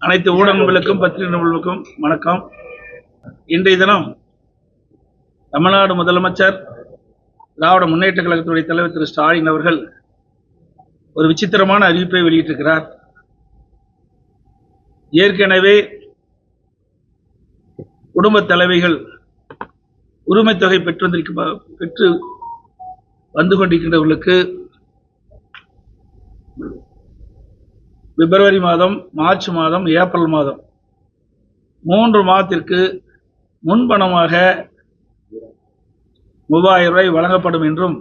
அனைத்து ஊடகங்களுக்கும் பத்திரிகை நண்பர்களுக்கும் வணக்கம். இன்றைய தினம் தமிழ்நாடு முதலமைச்சர் திராவிட முன்னேற்ற கழகத்துடைய தலைவர் திரு ஸ்டாலின் அவர்கள் ஒரு விசித்திரமான அறிவிப்பை வெளியிட்டிருக்கிறார். ஏற்கனவே குடும்ப தலைவிகள் உரிமை தொகை பெற்று வந்து கொண்டிருக்கின்றவர்களுக்கு பிப்ரவரி மாதம், மார்ச் மாதம், ஏப்ரல் மாதம் 3 மாதத்திற்கு முன்பணமாக 3000 ரூபாய் வழங்கப்படும் என்றும்,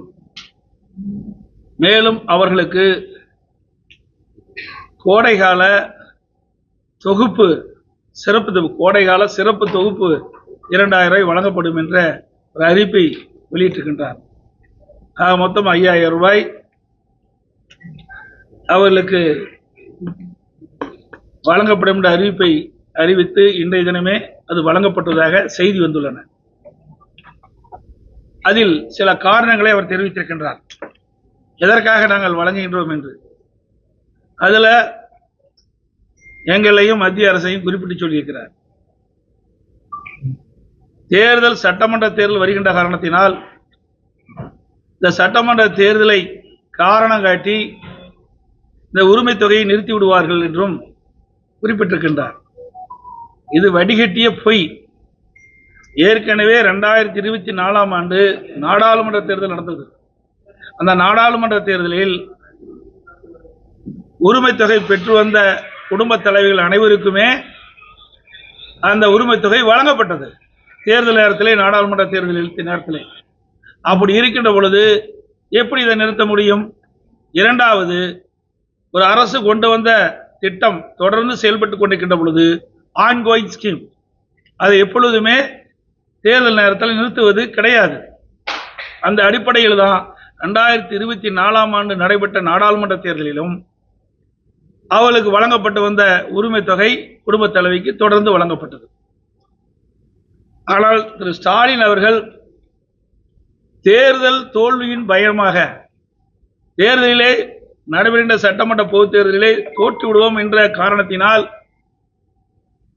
மேலும் அவர்களுக்கு கோடைகால தொகுப்பு கோடைகால சிறப்பு தொகுப்பு 2000 ரூபாய் வழங்கப்படும் என்ற ஒரு அறிவிப்பை வெளியிட்டிருக்கின்றார். மொத்தம் 5000 ரூபாய் அவர்களுக்கு வழங்கப்படும் என்ற அறிவிப்பை அறிவித்து இன்றைய தினமே அது வழங்கப்பட்டதாக செய்தி வந்துள்ளன. அதில் சில காரணங்களை அவர் தெரிவித்திருக்கின்றார், எதற்காக நாங்கள் வழங்குகின்றோம் என்று. அதுல எங்களையும் மத்திய அரசையும் குறிப்பிட்டு சொல்லியிருக்கிறார். சட்டமன்ற தேர்தல் வருகின்ற காரணத்தினால் இந்த சட்டமன்ற தேர்தலை காரணம் காட்டி இந்த உரிமை தொகையை நிறுத்தி விடுவார்கள் என்றும் குறிப்பிட்டிருக்கின்றார். இது வடிகட்டிய பொய். ஏற்கனவே 2024ஆம் ஆண்டு நாடாளுமன்ற தேர்தல் நடந்தது. அந்த நாடாளுமன்ற தேர்தலில் உரிமை தொகை பெற்று வந்த குடும்ப தலைவிகள் அனைவருக்குமே அந்த உரிமை தொகை வழங்கப்பட்டது. தேர்தல் நேரத்திலே, நாடாளுமன்ற தேர்தல் நேரத்திலே. அப்படி இருக்கின்ற பொழுது எப்படி இதை நிறுத்த முடியும்? இரண்டாவது, ஒரு அரசு கொண்டு வந்த திட்டம் தொடர்ந்து செயல்பட்டு கொண்டிருக்கின்ற பொழுது ஆன்கோயிங் ஸ்கீம், அதை எப்பொழுதுமே தேர்தல் நேரத்தில் நிறுத்துவது கிடையாது. அந்த அடிப்படையில் தான் 2024ஆம் ஆண்டு நடைபெற்ற நாடாளுமன்ற தேர்தலிலும் அவளுக்கு வழங்கப்பட்டு வந்த உரிமை தொகை குடும்ப தலைவிக்கு தொடர்ந்து வழங்கப்பட்டது. ஆனால் திரு ஸ்டாலின் அவர்கள் தேர்தல் தோல்வியின் பயமாக தேர்தலிலே நடைபெறுகின்ற சட்டமன்ற பொதுத் தேர்தலிலே தோற்று விடுவோம் என்ற காரணத்தினால்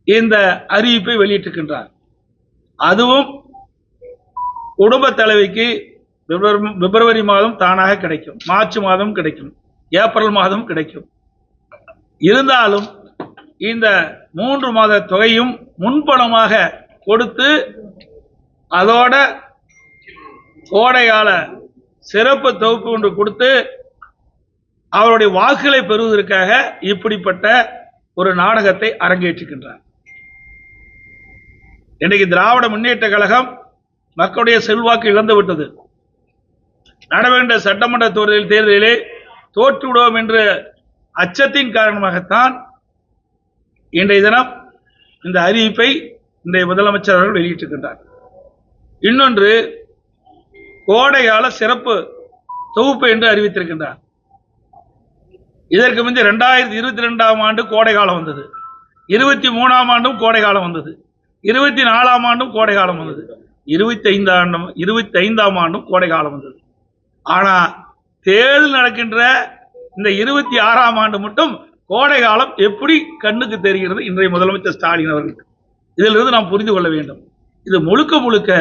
இந்த அறிவிப்பை வெளியிட்டிருக்கின்றார். அதுவும் குடும்ப தலைவிக்கு பிப்ரவரி மாதம் தானாக கிடைக்கும், மார்ச் மாதம் கிடைக்கும், ஏப்ரல் மாதம் கிடைக்கும். இருந்தாலும் இந்த 3 மாத தொகையும் முன்பணமாக கொடுத்து அதோட கோடைகால சிறப்பு தொகுப்பு ஒன்று கொடுத்து அவருடைய வாக்குகளை பெறுவதற்காக இப்படிப்பட்ட ஒரு நாடகத்தை அரங்கேற்றுகின்றார். இன்றைக்கு திராவிட முன்னேற்ற கழகம் மக்களுடைய செல்வாக்கு இழந்துவிட்டது. நடைபெறுகின்ற சட்டமன்ற தேர்தலிலே தோற்றுவிடுவோம் என்ற அச்சத்தின் காரணமாகத்தான் இன்றைய தினம் இந்த அறிவிப்பை இன்றைய முதலமைச்சர் அவர்கள் வெளியிட்டிருக்கின்றார். இன்னொன்று, கோடைகால சிறப்பு தொகுப்பு என்று அறிவித்திருக்கின்றார். இதற்கு முந்தைய 2022ஆம் ஆண்டு கோடைகாலம் வந்தது, 23ஆம் ஆண்டும் கோடைகாலம் வந்தது, 24ஆம் ஆண்டும் கோடைகாலம் வந்தது, 25ஆம் ஆண்டும் கோடைகாலம் வந்தது. ஆனா தேர்தல் நடக்கின்ற இந்த 26ஆம் ஆண்டு மட்டும் கோடைகாலம் எப்படி கண்ணுக்கு தெரிகிறது இன்றைய முதலமைச்சர் ஸ்டாலின் அவர்களுக்கு? இதிலிருந்து நாம் புரிந்து கொள்ள வேண்டும், இது முழுக்க முழுக்க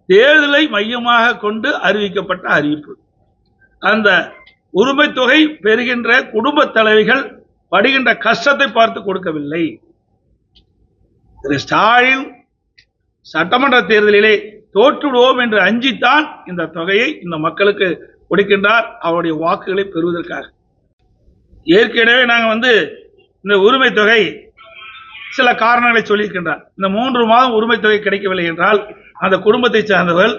தேர்தலை மையமாக கொண்டு அறிவிக்கப்பட்ட அறிவிப்பு. அந்த உரிமை தொகை பெறுகின்ற குடும்ப தலைவிகள் படுகின்ற கஷ்டத்தை பார்த்து கொடுக்கவில்லை. திரு ஸ்டாலின் சட்டமன்ற தேர்தலிலே தோற்றுவிடுவோம் என்று அஞ்சித்தான் இந்த தொகையை இந்த மக்களுக்கு கொடுக்கின்றார், அவருடைய வாக்குகளை பெறுவதற்காக. ஏற்கனவே நாங்கள் இந்த உரிமை தொகை சில காரணங்களை சொல்லியிருக்கின்றார். இந்த 3 மாதம் உரிமை தொகை கிடைக்கவில்லை என்றால் அந்த குடும்பத்தை சார்ந்தவர்கள்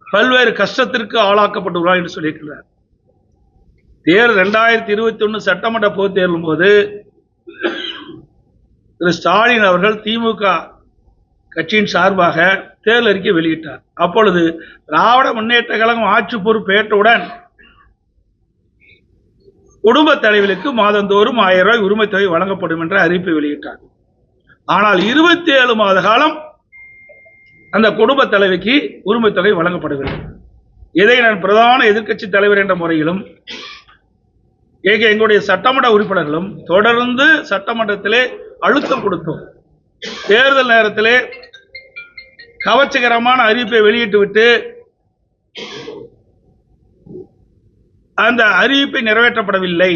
பல்வேறு கஷ்டத்திற்கு ஆளாக்கப்பட்டுள்ளார் என்று சொல்லியிருக்கிறார். 2021 சட்டமன்ற பொதுத் தேர்தலும் போது திரு ஸ்டாலின் அவர்கள் திமுக கட்சியின் சார்பாக தேர்தல் அறிக்கை வெளியிட்டார். அப்பொழுது திராவிட முன்னேற்ற கழகம் ஆட்சி பொறுப்பேற்றவுடன் குடும்ப தலைவர்களுக்கு மாதந்தோறும் 1000 ரூபாய் உரிமை தொகை வழங்கப்படும் என்ற அறிவிப்பை வெளியிட்டார். ஆனால் 27 மாத காலம் அந்த குடும்ப தலைவிக்கு உரிமை தொகை வழங்கப்படவில்லை. இதை நான் பிரதான எதிர்க்கட்சி தலைவர் என்ற முறையிலும் எங்களுடைய சட்டமன்ற உறுப்பினர்களும் தொடர்ந்து சட்டமன்றத்திலே அழுத்தம் கொடுத்தோம். தேர்தல் நேரத்திலே கவர்ச்சிகரமான அறிவிப்பை வெளியிட்டு விட்டு அந்த அறிவிப்பை நிறைவேற்றப்படவில்லை.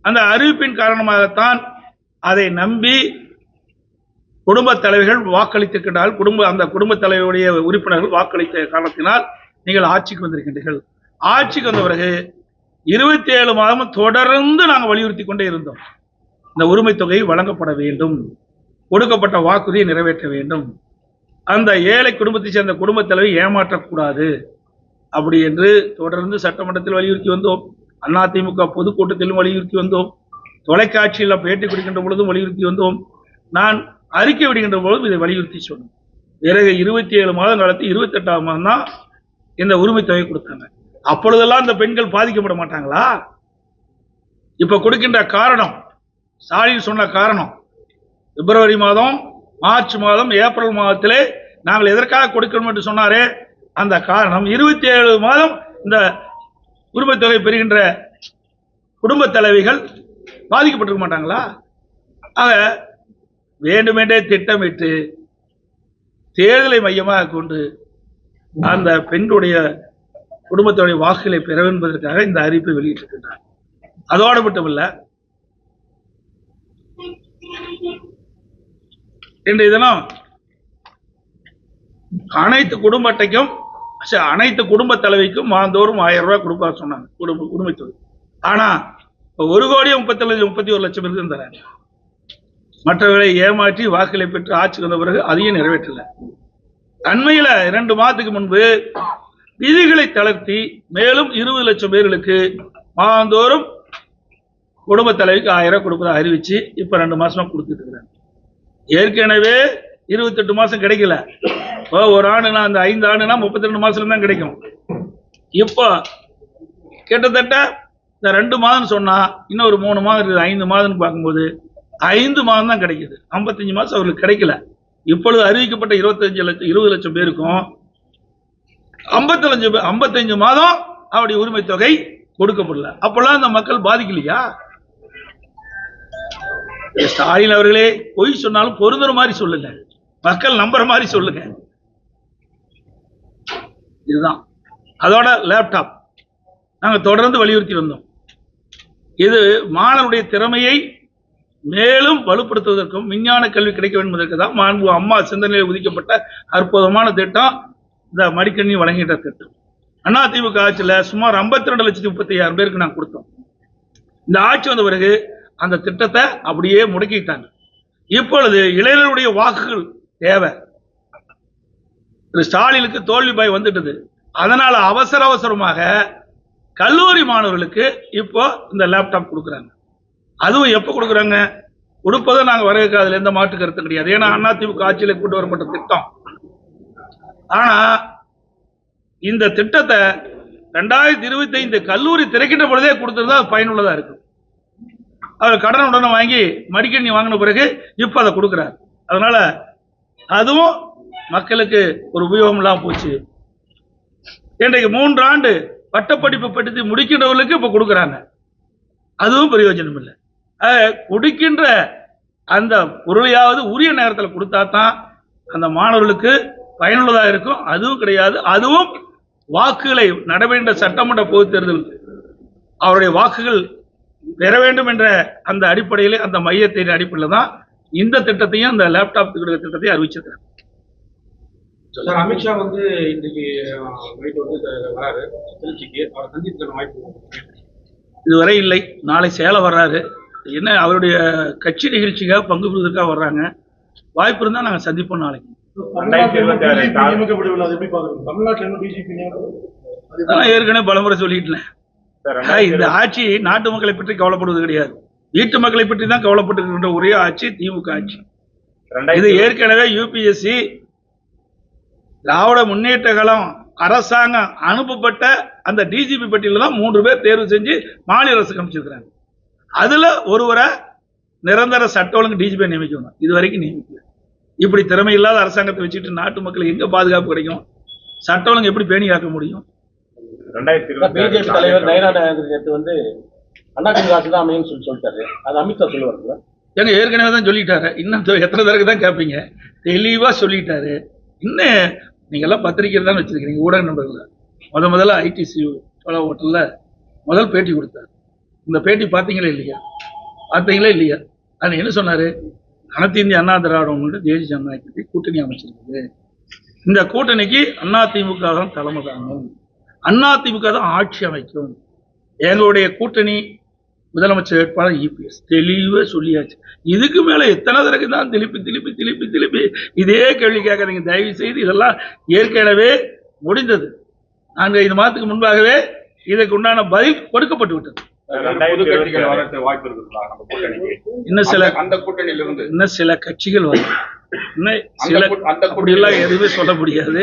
அந்த அறிவிப்பின் காரணமாகத்தான் அதை நம்பி குடும்ப தலைவர்கள் வாக்களித்திருக்கிறார்கள். அந்த குடும்ப தலைவருடைய உறுப்பினர்கள் வாக்களித்த காரணத்தினால் நீங்கள் ஆட்சிக்கு வந்திருக்கின்றீர்கள். ஆட்சிக்கு வந்த பிறகு 27 மாதமும் தொடர்ந்து நாங்கள் வலியுறுத்தி கொண்டே இருந்தோம். இந்த உரிமை தொகை வழங்கப்பட வேண்டும், கொடுக்கப்பட்ட வாக்குறுதியை நிறைவேற்ற வேண்டும், அந்த ஏழை குடும்பத்தை சேர்ந்த குடும்ப தலைவை ஏமாற்றக்கூடாது அப்படி என்று தொடர்ந்து சட்டமன்றத்தில் வலியுறுத்தி வந்தோம். அதிமுக பொதுக்கூட்டத்திலும் வலியுறுத்தி வந்தோம். தொலைக்காட்சியில் பேட்டி கொடுக்கின்ற பொழுதும் வலியுறுத்தி வந்தோம். நான் அறிக்கை விடுகின்ற பொழுதும் இதை வலியுறுத்தி சொன்னோம். பிறகு 27 மாதம் காலத்து 28ஆம் மாதம் தான் இந்த உரிமை தொகை கொடுத்தாங்க. அப்பொழுதெல்லாம் இந்த பெண்கள் பாதிக்கப்பட மாட்டாங்களா? இப்ப கொடுக்கின்ற காரணம், ஸ்டாலின் சொன்ன காரணம், பிப்ரவரி மாதம், மார்ச் மாதம், ஏப்ரல் மாதத்திலே நாங்கள் எதற்காக கொடுக்கணும் என்று சொன்னாரே, அந்த காரணம் 27 மாதம் இந்த உரிமை தொகை பெறுகின்ற குடும்ப தலைவிகள் பாதிக்கப்பட்டிருக்க மாட்டாங்களா? ஆக வேண்டுமென்றே திட்டமிட்டு தேர்தலை மையமாக கொண்டு அந்த பெண்களுடைய குடும்பத்துடைய வாக்குகளை பெற என்பதற்காக இந்த அறிவிப்பை வெளியிட்டிருக்கின்றார். அதோடு மட்டுமல்ல, இன்றைய தினம் அனைத்து குடும்ப அட்டைக்கும், அனைத்து குடும்ப தலைவிக்கும் மாதந்தோறும் 1000 ரூபாய் கொடுப்பா சொன்னாங்க குடும்ப தொகை. ஆனா 1,31,00,000 பேருக்கு தராங்க. மற்றவர்களை ஏமாற்றி வாக்குகளை பெற்று ஆட்சி வந்த பிறகு அதையும் நிறைவேற்றல. அண்மையில் 2 மாதத்துக்கு முன்பு விதிகளை தளர்த்தி மேலும் 20 லட்சம் பேர்களுக்கு மாதந்தோறும் குடும்ப தலைவிக்கு 1000 ரூபாய் கொடுப்பதை அறிவிச்சு இப்ப 2 மாசமா கொடுத்துட்டு இருக்கிறாங்க. ஏற்கனவே 28 மாசம் கிடைக்கல. ஒரு ஆண்டுனா அந்த 5 ஆண்டுனா 32 மாசம் தான் கிடைக்கும். இப்போ கிட்டத்தட்ட இந்த 2 மாதம் சொன்னா இன்னும் ஒரு 3 மாதம் இருக்குது. 5 மாதம் பார்க்கும்போது 5 மாதம் தான் கிடைக்குது. 55 மாசம் அவர்களுக்கு கிடைக்கல. இப்பொழுது அறிவிக்கப்பட்ட 20 லட்சம் பேருக்கும் 55 மாதம் அவருடைய உரிமை தொகை கொடுக்கப்படல. அப்பெல்லாம் அந்த மக்கள் பாதிக்கலையா? ஸ்டாலின் அவர்களே பொய் சொன்னாலும் பொருந்துற மாதிரி சொல்லுங்க, மக்கள் நம்புற மாதிரி சொல்லுங்க. இதுதான். அதோட லேப்டாப் நாங்கள் தொடர்ந்து வலியுறுத்தி வந்தோம். இது மாணவனுடைய திறமையை மேலும் வலுப்படுத்துவதற்கும் விஞ்ஞான கல்வி கிடைக்க வேண்டும் என்பதற்கு தான் மாண்பு அம்மா சிந்தனையில் ஒதுக்கப்பட்ட அற்புதமான திட்டம் இந்த மடிக்கணினி வழங்குகின்ற திட்டம். அதிமுக ஆட்சியில் சுமார் 52,36,000 பேருக்கு நாங்கள் கொடுத்தோம். இந்த ஆட்சி வந்த பிறகு அந்த திட்டத்தை அப்படியே முடக்கிட்டாங்க. இப்பொழுது இளைஞருடைய வாக்குகள் தேவை. ஸ்டாலினுக்கு தோல்வி பயம் வந்துட்டது. அதனால அவசரமாக கல்லூரி மாணவர்களுக்கு இப்போ இந்த லேப்டாப் கொடுக்குறாங்க. அதுவும் எப்ப கொடுக்குறாங்க? கொடுப்பதை நாங்கள் வரவேற்காதல எந்த மாற்று கருத்து கிடையாது. ஏன்னா அதிமுக ஆட்சியில் கொண்டு வரப்பட்ட திட்டம். ஆனா இந்த திட்டத்தை 2025 கல்லூரி திறக்கின்ற பொழுதே கொடுத்திருந்தா பயனுள்ளதா இருக்கு. அவர் கடன் உடனே வாங்கி மடிக்கணினி வாங்கின பிறகு இப்ப அதை கொடுக்கிறார். அதனால அதுவும் மக்களுக்கு ஒரு உபயோகம் இல்லாம போச்சு. இன்றைக்கு 3 ஆண்டு பட்டப்படிப்பு படித்து முடிக்கின்றவர்களுக்கு இப்ப கொடுக்குறாங்க. அதுவும் பிரயோஜனம் இல்லை. கொடுக்கின்ற அந்த பொருளையாவது உரிய நேரத்தில் கொடுத்தா தான் அந்த மாணவர்களுக்கு பயனுள்ளதாக இருக்கும். அதுவும் கிடையாது. அதுவும் வாக்குகளை நடைபெற்ற சட்டமன்ற பொதுத் தேர்தல் அவருடைய வாக்குகள் பெற வேண்டும் என்ற அந்த அடிப்படையில், அந்த மையத்தின் அடிப்படையில் தான் இந்த திட்டத்தையும், அந்த லேப்டாப் திட்டத்தையும் அறிவிச்சிருக்கிறார். சார், அமித்ஷா வந்து இன்னைக்கு வராரு திருச்சிக்கு, அவர் சந்திக்கிற வாய்ப்பு இதுவரை இல்லை. நாளை சேலம் வர்றாரு. என்ன அவருடைய கட்சி நிகழ்ச்சிக்காக பங்கு பெறுவதற்காக வர்றாங்க. வாய்ப்பு இருந்தால் நாங்கள் சந்திப்போம் நாளைக்கு. ஏற்கனவே பலமுறை சொல்லிட்டேன். இந்த ஆட்சி நாட்டு மக்களை பற்றி கவலைப்படுவது கிடையாது, வீட்டு மக்களை பற்றி தான் கவலைப்பட்டு ஒரே ஆட்சி திமுக ஆட்சி. இது ஏற்கனவே யூபிஎஸ்சி திராவிட முன்னேற்ற கழகம் அரசாங்கம் அனுப்பப்பட்ட அந்த டிஜிபி பட்டியலில் தான் 3 பேர் தேர்வு செஞ்சு மாநில அரசுக்கு அமைச்சிருக்கிறாங்க. அதுல ஒருவரை நிரந்தர சட்ட ஒழுங்கு டிஜிபி நியமிக்கணும். இது வரைக்கும் நியமிக்கல. இப்படி திறமை இல்லாத அரசாங்கத்தை வச்சுட்டு நாட்டு மக்களுக்கு எங்க பாதுகாப்பு கிடைக்கும்? சட்ட ஒழுங்கு எப்படி பேணி காக்க முடியும்? பிஜேபி தலைவர் நயனா நாகேந்திரன் வந்து அதிமுக ஆட்சி தான் அமையும் சொல்லிட்டாரு. அது அமித்ஷா சொல்லுவாருங்களா? எங்க ஏற்கனவே தான் சொல்லிட்டாரு, இன்னும் எத்தனை தடவை தான் கேட்பீங்க, தெளிவா சொல்லிட்டாரு. இன்னும் நீங்க எல்லாம் பத்திரிக்கை தான் வச்சிருக்கீங்க, ஊடக நண்பர்கள். முதல்ல ஐடிசி சோழா ஹோட்டல்ல முதல் பேட்டி கொடுத்தாரு. இந்த பேட்டி பார்த்தீங்களா இல்லையா? பார்த்தீங்களா இல்லையா? அது என்ன சொன்னாரு? அனைத்து இந்திய அண்ணா திராவிடம் தேசிய ஜனநாயக கட்சி கூட்டணி அமைச்சிருக்குது. இந்த கூட்டணிக்கு அதிமுக தான் தலைமை தாங்கும், அதிமுக தான் ஆட்சி அமைக்கும், எங்களுடைய கூட்டணி முதலமைச்சர் வேட்பாளர் இபிஎஸ். தெளிவா சொல்லியாச்சு. இதுக்கு மேல எத்தனை தடவை தான் திருப்பி இதே கேள்வி கேட்காதீங்க தயவு செய்து. இதெல்லாம் ஏற்கனவே முடிந்தது. 4-5 மாதத்துக்கு முன்பாகவே இதற்கு உண்டான பதில் கொடுக்கப்பட்டு விட்டது. இன்னும் சில கட்சிகள் வரும். அப்படியெல்லாம் எதுவுமே சொல்ல முடியாது.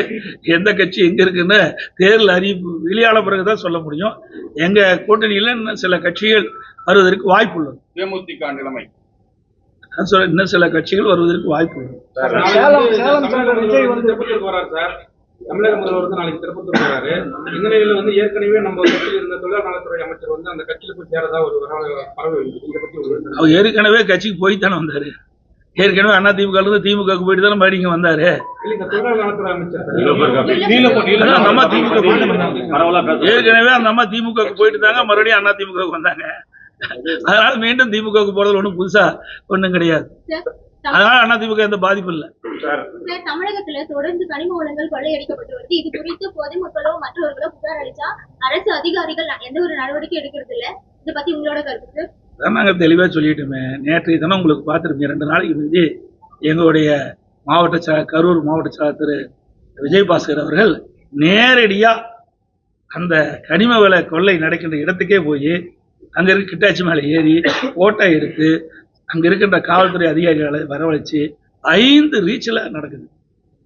எந்த கட்சி எங்க இருக்குன்னு தேர்தல் அறிவிப்பு வெளியான பிறகுதான் சொல்ல முடியும். எங்க கூட்டணியில இன்னும் சில கட்சிகள் வருவதற்கு வாய்ப்பு உள்ளது. தேமுதிக நிலைமை இன்னும் சில கட்சிகள் வருவதற்கு வாய்ப்பு உள்ளது. தமிழக முதல்வர் நாளைக்கு திருப்பத்தூர் வராரு. இந்த நிலையில ஏற்கனவே நம்ம கட்சியில் இருந்த தொழிலாளர் நலத்துறை அமைச்சர் அந்த கட்சியில போய் சேரதா ஒரு பரவ. இதை பத்தி அவர் ஏற்கனவே கட்சிக்கு போய்த்தானே வந்தாரு. ஏற்கனவே அதிமுக இருந்து திமுக போயிட்டு தானே மறுபடியும் வந்தாரு. தொழிலாளர் நலத்துறை அமைச்சர் ஏற்கனவே அந்த அம்மா திமுக போயிட்டு தாங்க மறுபடியும் அதிமுக வந்தாங்க. அதனால மீண்டும் திமுக போறது ஒண்ணும் புதுசா ஒண்ணும் கிடையாது. அதனால அதிமுக எந்த பாதிப்பு இல்லை. தமிழகத்துல தொடர்ந்து கனிம வளங்கள் கொள்ளையடிக்கப்பட்டு வருது. இது குறித்து பொதுமக்களோ மற்றவர்களோ புகார் அளிச்சா அரசு அதிகாரிகள் எந்த ஒரு நடவடிக்கை எடுக்கிறது இல்ல. இதை பத்தி உங்களோட கருத்து? நாங்க தெளிவா சொல்லிட்டோமே. நேற்றைய தினம் உங்களுக்கு பார்த்துருப்பீங்க. 2 நாளைக்கு முந்தி எங்களுடைய கரூர் மாவட்ட செயலர் திரு விஜயபாஸ்கர் அவர்கள் நேரடியா அந்த கனிம வள கொள்ளை நடக்கின்ற இடத்துக்கே போய் அங்க இருக்க கிட்டாச்சி மேலே ஏறி போட்டோ எடுத்து அங்க இருக்கின்ற காவல்துறை அதிகாரிகளை வரவழைச்சு 5 ரீச்சில் நடக்குது.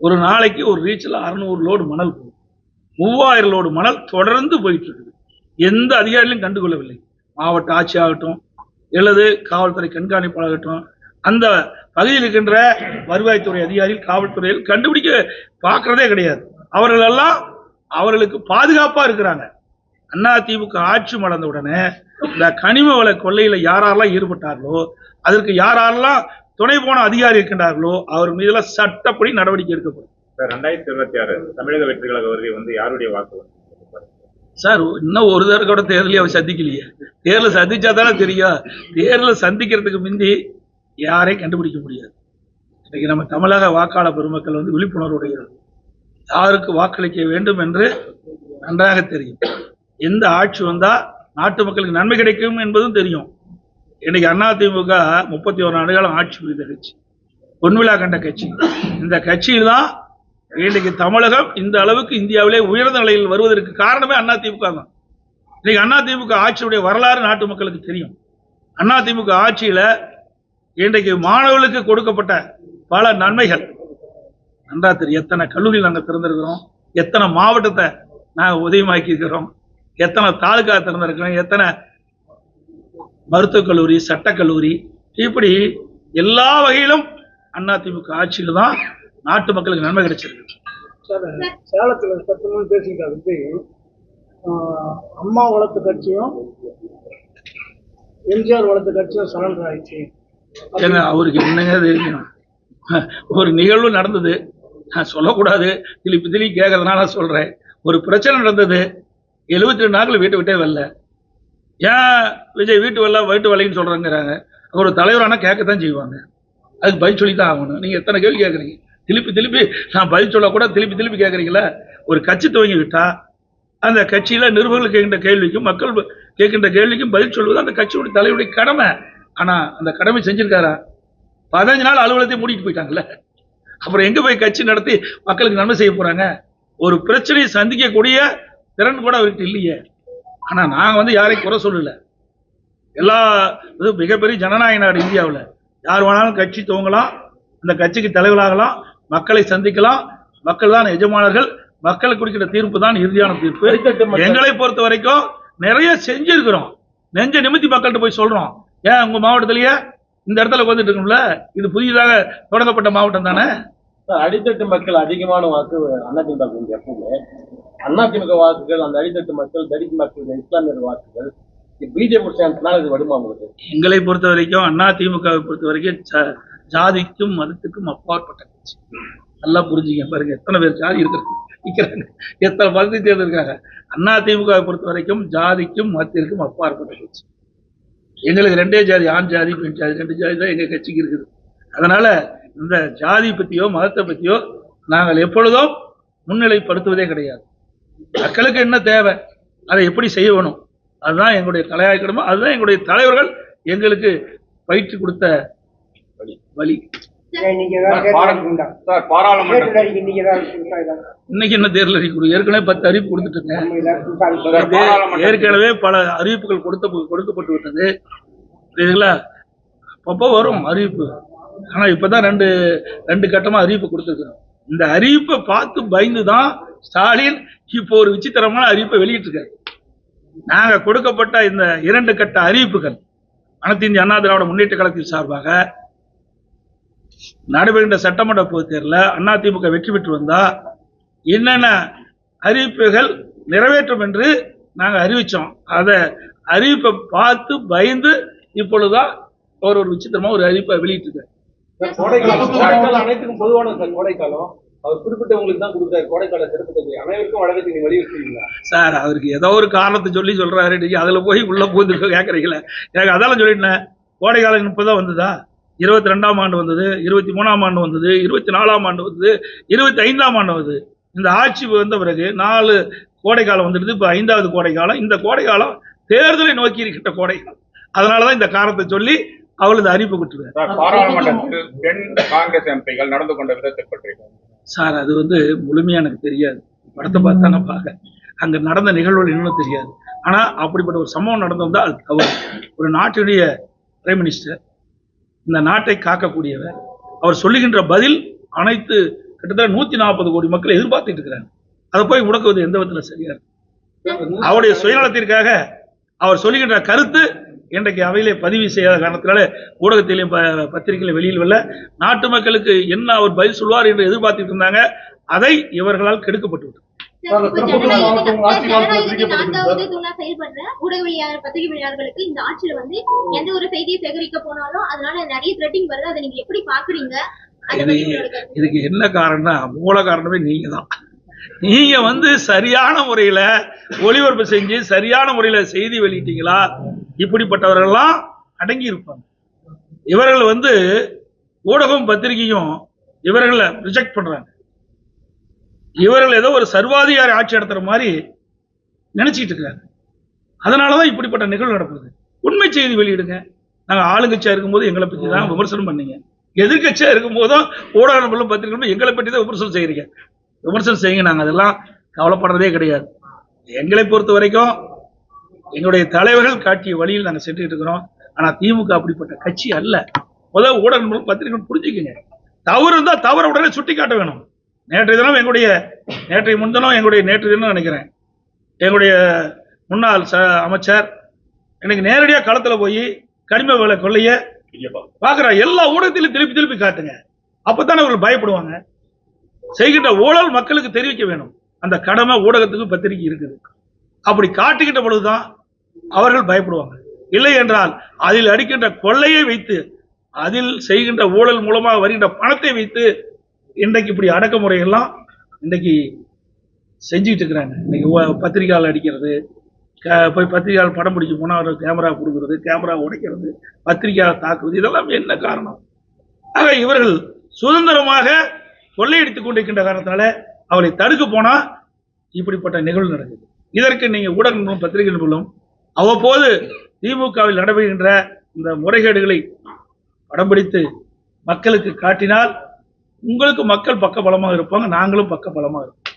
ஒரு நாளைக்கு ஒரு ரீச்சில் 600 லோடு மணல் போகும். 3000 லோடு மணல் தொடர்ந்து போயிட்டு இருக்குது. எந்த அதிகாரிகளும் கண்டுகொள்ளவில்லை. மாவட்ட ஆட்சி ஆகட்டும், அல்லது காவல்துறை கண்காணிப்பாளராகட்டும், அந்த பகுதியில் இருக்கின்ற வருவாய்த்துறை அதிகாரிகள், காவல்துறையில் கண்டுபிடிக்க பார்க்கறதே கிடையாது. அவர்கள் எல்லாம் அவர்களுக்கு பாதுகாப்பா இருக்கிறாங்க. அதிமுக ஆட்சி மலர்ந்த உடனே இந்த கனிம வள கொள்ளையில யாரெல்லாம் ஈடுபட்டார்களோ, அதற்கு யாரெல்லாம் துணை போன அதிகாரி இருக்கின்றார்களோ அவர் மீதெல்லாம் சட்டப்படி நடவடிக்கை எடுக்கப்படும். 2026 தமிழக வெற்றி கழக வருகை யாருடைய வாக்கு சார்? இன்னும் ஒரு தடவை கூட தேர்தலையும் அவர் சந்திக்கலையே. தேர்தலை சந்திச்சா தானே தெரியும். தேர்தலை சந்திக்கிறதுக்கு முந்தி யாரையும் கண்டுபிடிக்க முடியாது. இன்னைக்கு நம்ம தமிழக வாக்காளர் பெருமக்கள் விழிப்புணர்வுடையது. யாருக்கு வாக்களிக்க வேண்டும் என்று நன்றாக தெரியும். எந்த ஆட்சி வந்தா நாட்டு மக்களுக்கு நன்மை கிடைக்கும் என்பதும் தெரியும். இன்னைக்கு அதிமுக 31 ஆண்டுகாலம் ஆட்சி புரிந்த கட்சி, பொன்விழா கண்ட கட்சி. இந்த கட்சியில் தான் இன்னைக்கு தமிழகம் இந்த அளவுக்கு இந்தியாவிலே உயர்ந்த நிலையில் வருவதற்கு காரணமே அதிமுக தான். இன்னைக்கு அதிமுக ஆட்சியுடைய வரலாறு நாட்டு மக்களுக்கு தெரியும். அதிமுக ஆட்சியில இன்றைக்கு மாணவர்களுக்கு கொடுக்கப்பட்ட பல நன்மைகள் நன்றா தெரியும். எத்தனை கல்லூரியில் நாங்கள் திறந்திருக்கிறோம், எத்தனை மாவட்டத்தை நாங்கள் உதயமாக்கி இருக்கிறோம், எத்தனை தாலுகா திறந்திருக்கிறோம், எத்தனை மருத்துவக் கல்லூரி, சட்டக்கல்லூரி, இப்படி எல்லா வகையிலும் அதிமுக ஆட்சியில் தான் நாட்டு மக்களுக்கு நன்மை கிடைச்சிருக்கு. சேலத்துல 10 நாள் பேசிக்கிட்டாரு. அம்மா வளர்த்த கட்சியும் எம்ஜிஆர் வளர்த்த கட்சியும் சரண்டர் ஆயிடுச்சு. ஏங்க அவருக்கு என்னங்க தெரியும்? ஒரு நிகழ்வு நடந்தது, நான் சொல்லக்கூடாது, திருப்பி கேட்கறதுனால சொல்றேன். ஒரு பிரச்சனை நடந்தது, 72 நாட்கள் வீட்டை விட்டே வரல. ஏன் விஜய் வீட்டு வரலைன்னு சொல்றாங்கிறாங்க. ஒரு தலைவரானா கேட்கத்தான் செய்வாங்க. அதுக்கு பதில் சொல்லித்தான் ஆகணும். நீங்க எத்தனை கேள்வி கேட்குறீங்க? திருப்பி நான் பதில் சொல்ல கூட திருப்பி கேட்குறீங்களா? ஒரு கட்சி துவங்கி விட்டா அந்த கட்சியில நிருபர்கள் கேட்கின்ற கேள்விக்கும் மக்கள் கேட்கின்ற கேள்விக்கும் பதில் சொல்வது அந்த கட்சியுடைய தலைவருடைய கடமை. ஆனா அந்த கடமை செஞ்சிருக்காரா? 15 நாள் அலுவலகத்தை மூடிட்டு போயிட்டாங்கல்ல. அப்புறம் எங்க போய் கட்சி நடத்தி மக்களுக்கு நன்மை செய்ய போறாங்க? ஒரு பிரச்சனையை சந்திக்கக்கூடிய திறன் கூட அவருக்கு இல்லையே. ஆனா நாங்க யாரையும் குறை சொல்லல. எல்லா மிகப்பெரிய ஜனநாயக நாடு இந்தியாவில். யார் வேணாலும் கட்சி துவங்கலாம், அந்த கட்சிக்கு தலைவராகலாம், மக்களை சந்திக்கலாம். மக்கள் தான் எஜமானர்கள். மக்களுக்கு கொடுக்கிற தீர்ப்பு தான் இறுதியான தீர்ப்பு. எங்களை பொறுத்த வரைக்கும் நிறைய செஞ்சிருக்கிறோம். நெஞ்ச நிமித்தி மக்கள்கிட்ட போய் சொல்றோம். ஏன் உங்க மாவட்டத்திலேயே இந்த இடத்துல வந்துட்டு இருக்கும்ல, இது புதிதாக தொடங்கப்பட்ட மாவட்டம் தானே. அடித்தட்டு மக்கள் அதிகமான வாக்கு அதிமுக எப்பவுமே. அதிமுக வாக்குகள் அந்த அடித்தட்டு மக்கள், தலித் மக்கள், இஸ்லாமியர் வாக்குகள் பிஜேபி சேர்ந்தனால இது வருமா உங்களுக்கு? எங்களை பொறுத்த வரைக்கும் அதிமுகவை பொறுத்த வரைக்கும் ஜாதிக்கும் மதத்துக்கும் அப்பாற்பட்ட கட்சி. நல்லா புரிஞ்சுக்க பாருங்க, எத்தனை பேர் ஜாதி இருக்கிறாங்க, எத்தனை மதத்தை சேர்ந்திருக்காங்க. அதிமுகவை பொறுத்த வரைக்கும் ஜாதிக்கும் மதத்திற்கும் அப்பாற்பட்ட கட்சி. எங்களுக்கு ரெண்டே ஜாதி, ஆண் ஜாதி பெண் ஜாதி, 2 ஜாதி தான் எங்க கட்சிக்கு இருக்குது. அதனால இந்த ஜாதி பத்தியோ மதத்தை பத்தியோ நாங்கள் எப்பொழுதும் முன்னிலைப்படுத்துவதே கிடையாது. மக்களுக்கு என்ன தேவை அதை எப்படி செய்யணும், அதுதான் எங்களுடைய தலையாய்க்கணுமோ, அதுதான் எங்களுடைய தலைவர்கள் எங்களுக்கு பயிற்சி கொடுத்த வழி. இன்னைக்கு என்ன தேர்தல் அறிவிப்பு? ஏற்கனவே 10 அறிவிப்பு கொடுத்துட்டு ஏற்கனவே பல அறிவிப்புகள் கொடுக்கப்பட்டு விட்டது. சரிங்களா? அப்பப்போ வரும் அறிவிப்பு. ஆனா இப்பதான் ரெண்டு கட்டமா அறிவிப்பு கொடுத்துருக்கிறோம். இந்த அறிவிப்பை பார்த்து பயந்துதான் ஸ்டாலின் இப்போ ஒரு விசித்திரமான அறிவிப்பை வெளியிட்டிருக்காரு. நாங்க கொடுக்கப்பட்ட இந்த 2 கட்ட அறிவிப்புகள் அனைத்து இந்திய அண்ணா திராவிட முன்னேற்ற கழகத்தின் சார்பாக நடைபெறுகின்ற சட்டமன்ற பொதுத் தேர்தலில் அதிமுக வெற்றி பெற்று வந்தா என்னென்ன அறிவிப்புகள் நிறைவேற்றும் என்று நாங்கள் அறிவிச்சோம். அதை அறிவிப்பை பார்த்து பயந்து இப்பொழுதுதான் ஒரு விசித்திரமா ஒரு அறிவிப்பை வெளியிட்டிருக்காரு. அனைத்துக்கும் பொதுவான கோடைக்காலம் அவர் குறிப்பிட்டவங்களுக்கு தான் கொடுக்குறாரு. கோடைக்கால சிறப்பு தொகை அனைவருக்கும் வழக்கத்தை நீங்க வலியுறுத்துவீங்களா சார்? அவருக்கு ஏதோ ஒரு காரணத்தை சொல்றாரு. நீங்க அதுல போய் உள்ள போது கேட்கறீங்களா? எனக்கு அதெல்லாம் சொல்லிட்டேன். கோடைக்காலம் இப்பதான் வந்ததா? 22ஆம் ஆண்டு வந்தது, 23ஆம் ஆண்டு வந்தது, 24ஆம் ஆண்டு வந்தது, 25ஆம் ஆண்டு வந்தது. இந்த ஆட்சி வந்த பிறகு 4 கோடைக்காலம் வந்துடுது. இப்ப 5வது கோடைக்காலம். இந்த கோடைக்காலம் தேர்தலை நோக்கி இருக்கின்ற கோடைக்காலம். அதனாலதான் இந்த காரணத்தை சொல்லி அவள் இந்த அறிவிப்பு கொடுத்துருக்காரு. பாராளுமன்றத்தில் பெண் காங்கிரஸ் எம்பிகள் நடந்து கொண்ட விதத்தை பற்றி சார் அது முழுமையா எனக்கு தெரியாது. படத்தை பார்த்தா நான் பார்க்க அங்க நடந்த நிகழ்வுகள் இன்னும் தெரியாது. ஆனா அப்படிப்பட்ட ஒரு சம்பவம் நடந்திருந்தா அது தவறு. ஒரு நாட்டினுடைய பிரைம் மினிஸ்டர், இந்த நாட்டை காக்கக்கூடியவர், அவர் சொல்லுகின்ற பதில் அனைத்து கிட்டத்தட்ட 140 கோடி மக்கள் எதிர்பார்த்துட்டு இருக்கிறாங்க. அதை போய் முடக்குவது எந்த விதத்துல சரியா இருக்கு? அவருடைய சுயநலத்திற்காக அவர் சொல்லுகின்ற கருத்து இன்றைக்கு அவையிலே பதிவு செய்யாத காரணத்தினால ஊடகத்திலையும் பத்திரிகையிலும் வெளியில் வரல. நாட்டு மக்களுக்கு என்ன அவர் பதில் சொல்வார் என்று எதிர்பார்த்துட்டு இருந்தாங்க. அதை இவர்களால் கெடுக்கப்பட்டு விட்டது. நான்காவது தூணா செயல்படுற ஊடகவியலாளர் பத்திரிகையாளர்களுக்கு இந்த ஆட்சியில எந்த ஒரு செய்தியை சேகரிக்க போனாலும் அதனால நிறைய த்ரெட்டிங் வருது. அதை நீங்க எப்படி பாக்குறீங்க? இதுக்கு என்ன காரணம்னா மூல காரணமே நீங்க தான். நீங்க சரியான முறையில ஒளிபரப்பு செஞ்சு சரியான முறையில செய்தி வெளியிட்டீங்களா? இப்படிப்பட்டவர்கள்லாம் அடங்கி இருப்பாங்க. இவர்கள் ஊடகம் பத்திரிகையும் இவர்களை ரிஜெக்ட் பண்றாங்க. இவர்கள் ஏதோ ஒரு சர்வாதிகாரி ஆட்சி நடத்துற மாதிரி நினைச்சிட்டு இருக்காங்க. அதனாலதான் இப்படிப்பட்ட நிகழ்வு நடக்குது. உண்மை செய்தி வெளியிடுங்க. நாங்க ஆளுங்கட்சியா இருக்கும்போது எங்களை பற்றி தான் விமர்சனம் பண்ணீங்க. எதிர்கட்சியா இருக்கும் போதும் ஊடக நம்பர்களும் பத்திரிகைகளும் எங்களை பற்றி தான் விமர்சனம் செய்யறீங்க. விமர்சனம் செய்யுங்க. நாங்க அதெல்லாம் கவலைப்படுறதே கிடையாது. எங்களை பொறுத்த வரைக்கும் எங்களுடைய தலைவர்கள் காட்டிய வழியில் நாங்கள் சென்றுட்டு இருக்கிறோம். ஆனா திமுக அப்படிப்பட்ட கட்சி அல்ல. முதல் ஊடக நம்பர்கள் பத்திரிகைகள் புரிஞ்சுக்குங்க. தவறு இருந்தா தவற உடனே சுட்டி காட்ட வேணும். நேற்றைய தினம் நினைக்கிறேன் எங்களுடைய முன்னாள் அமைச்சர் எனக்கு நேரடியாக களத்தில் போய் கனிம வள கொள்ளைய பார்க்குற எல்லா ஊடகத்திலும் திருப்பி காட்டுங்க. அப்பதான் அவர்கள் பயப்படுவாங்க. செய்கின்ற ஊழல் மக்களுக்கு தெரிவிக்க வேணும். அந்த கடமை ஊடகத்துக்கு பத்திரிகை இருக்குது. அப்படி காட்டுகின்ற பொழுதுதான் அவர்கள் பயப்படுவாங்க. இல்லை என்றால் அதில் அடிக்கின்ற கொள்ளையை வைத்து, அதில் செய்கின்ற ஊழல் மூலமாக வருகின்ற பணத்தை வைத்து இன்றைக்கு இப்படி அடக்குமுறைகள்லாம் இன்றைக்கு செஞ்சுட்டு இருக்கிறாங்க. இன்னைக்கு பத்திரிகையாளர் அடிக்கிறது, போய் பத்திரிகையாளர் படம் பிடிக்க போனால் அவர் கேமரா கொடுக்கறது, கேமரா உடைக்கிறது, பத்திரிகையாளர் தாக்குவது, இதெல்லாம் என்ன காரணம்? ஆக இவர்கள் சுதந்திரமாக கொள்ளையடித்துக் கொண்டிருக்கின்ற காரணத்தினால அவளை தடுக்க போனா இப்படிப்பட்ட நிகழ்வு நடக்குது. இதற்கு நீங்க ஊடகங்களும் பத்திரிகை மூலம் அவ்வப்போது திமுகவில் நடைபெறுகின்ற இந்த முறைகேடுகளை படம் பிடித்து மக்களுக்கு காட்டினால் உங்களுக்கு மக்கள் பக்க பலமாக இருப்பாங்க, நாங்களும் பக்க பலமாக இருப்போம்.